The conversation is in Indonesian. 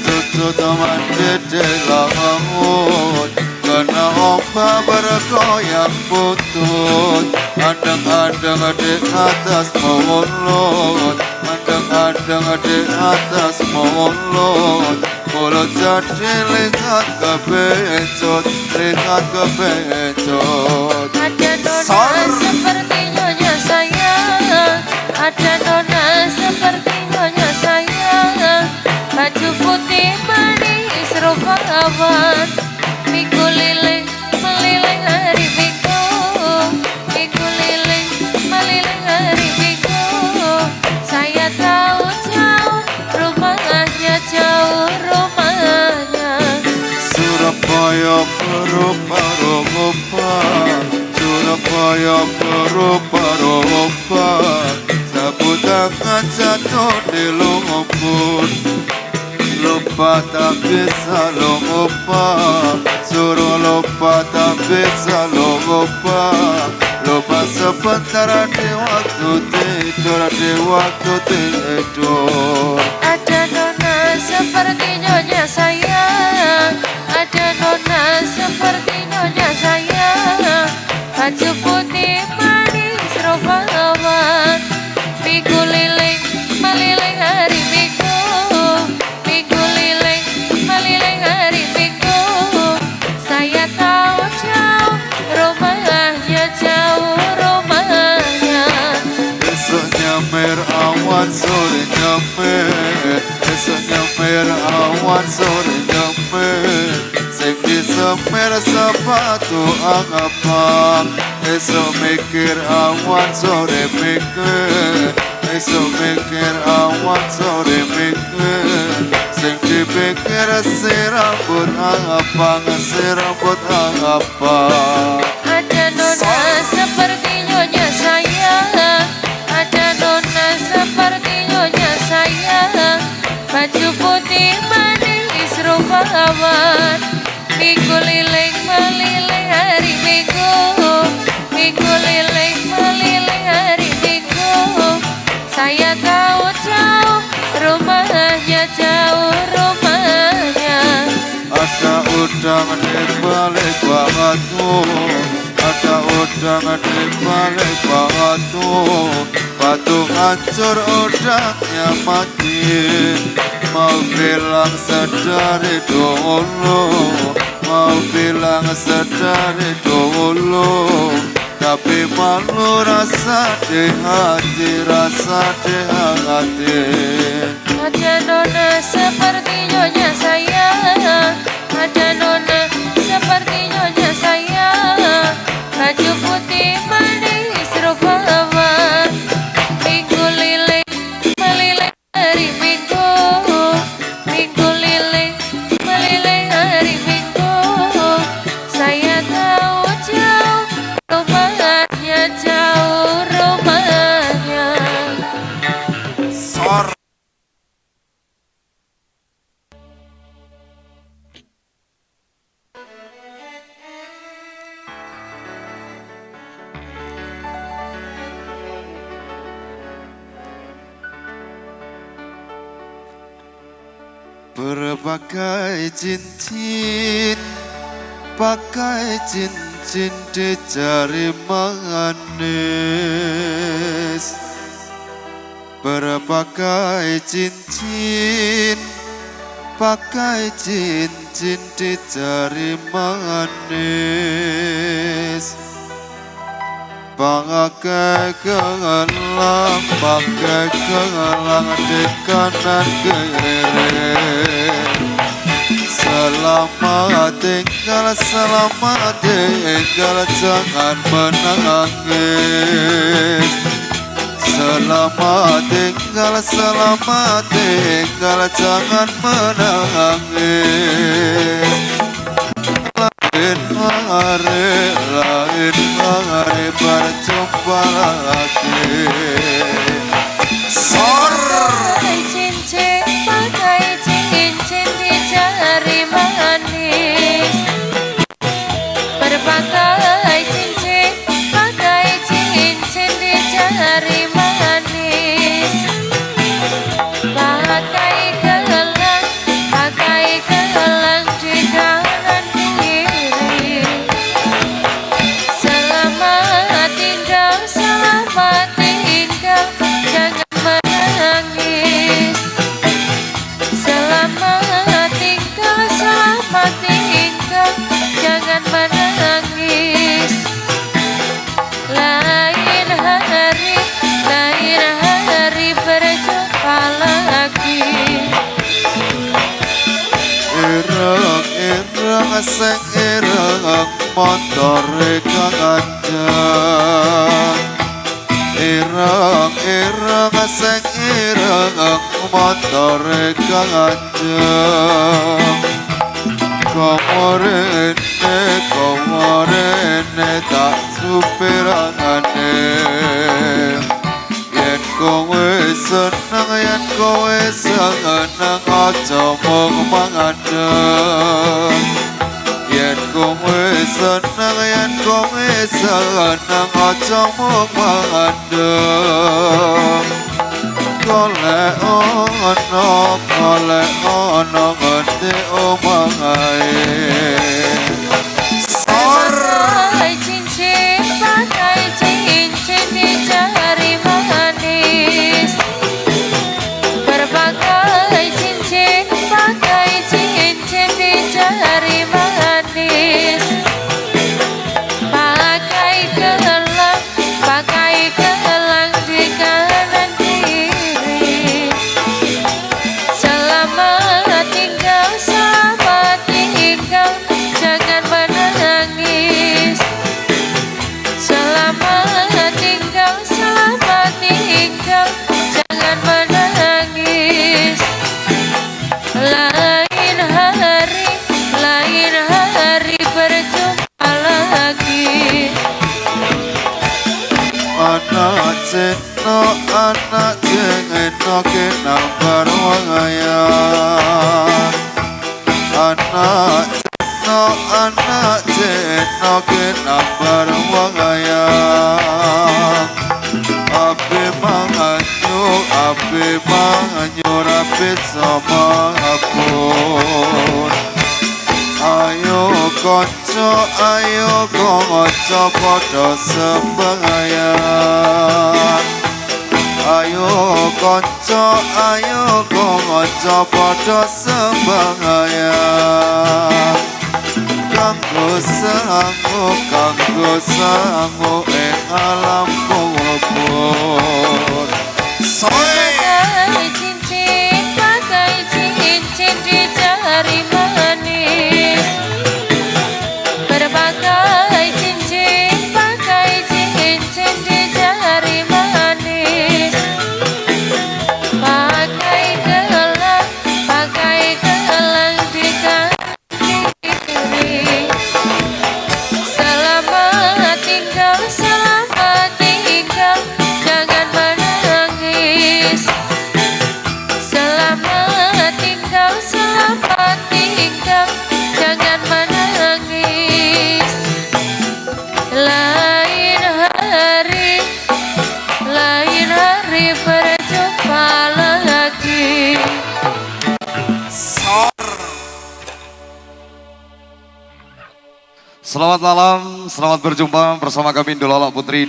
tutut teman dede laut karena ombak bergoyang putut adang-adang di atas mulut adang-adang di atas mulut mulut jadi lihat kebencut ada nona seperti nyonya sayang ada nona seperti nyonya sayang baju putih manis rupawan minggu liling meliling hari minggu minggu liling meliling hari minggu saya tahu jauh rumahnya Surabaya berupa-rupa Surabaya berupa-rupa sapu tangan jatuh di lumpur lupa tak bisa lupa suruh lupa tak bisa lupa lupa sebentar di waktu tidur ada nona seperti nyonya sayang ada nona seperti nyonya sayang baju putih manis rupawan minggu liling meliling hari minggu minggu liling meliling hari minggu saya tahu jauh rumahnya besoknya awan sore nyemer besoknya awan sore nyemer sing disemer sepatu angapang esok mikir awan sore mikir esok mikir awan sore mikir sing dipikir si rambut angapang ada nona seperti nyonya sayang ada nona seperti nyonya sayang baju putih manis rupawan minggu liling meliling hari minggu minggu liling meliling hari minggu saya tahu jauh rumahnya ada udang di balik batu ada udang di balik batu hancur udangnya mati mau bilang sedari dulu mau bilang sedari dulu tapi malu rasa di hati ada nona seperti nyonya sayang ada nona seperti nyonya sayang baju putih manis rupawan minggu liling meliling hari minggu minggu liling meliling hari minggu saya tahu jauh rumahnya berbagai cincin pakai cincin di jari manis berbagai cincin pakai cincin di jari manis pakai gelang di kanan kiri selamat tinggal jangan menangis selamat tinggal jangan menangis lain hari berjumpa lagi pakai cincin di jari manis berbagai cincin di jari manis pakai gelang sing ireng montore kang ajeng ireng sing ireng montore kang ajeng komorene tak supirangane yen kowe seneng aja mung mangandeng yen kowe seneng aja mung mangandeng golek ono ngerti omongae Pakai cincin di jari manis. Berbagai cincin di jari manis. Pakai gelang di kanan kiri. Selamat tinggal, jangan menangis. Selamat tinggal, jangan menangis. Lain hari berjumpa lagi. anak ceno kenambar wangayang anak ceno kenambar wangayang ape manganyu rapit sama apun ayo konco padha sembahyang ayo konco padha sembahyang kanggo sangu ing alam kubur Pakai cincin di jari manis. Berbagai cincin di jari manis. Pakai gelang di kaki. Selamat tinggal, jangan menangis. Selamat tinggal, jangan menangis. Lain hari berjumpa lagi. Selamat malam, selamat berjumpa bersama kami Indolala Putri.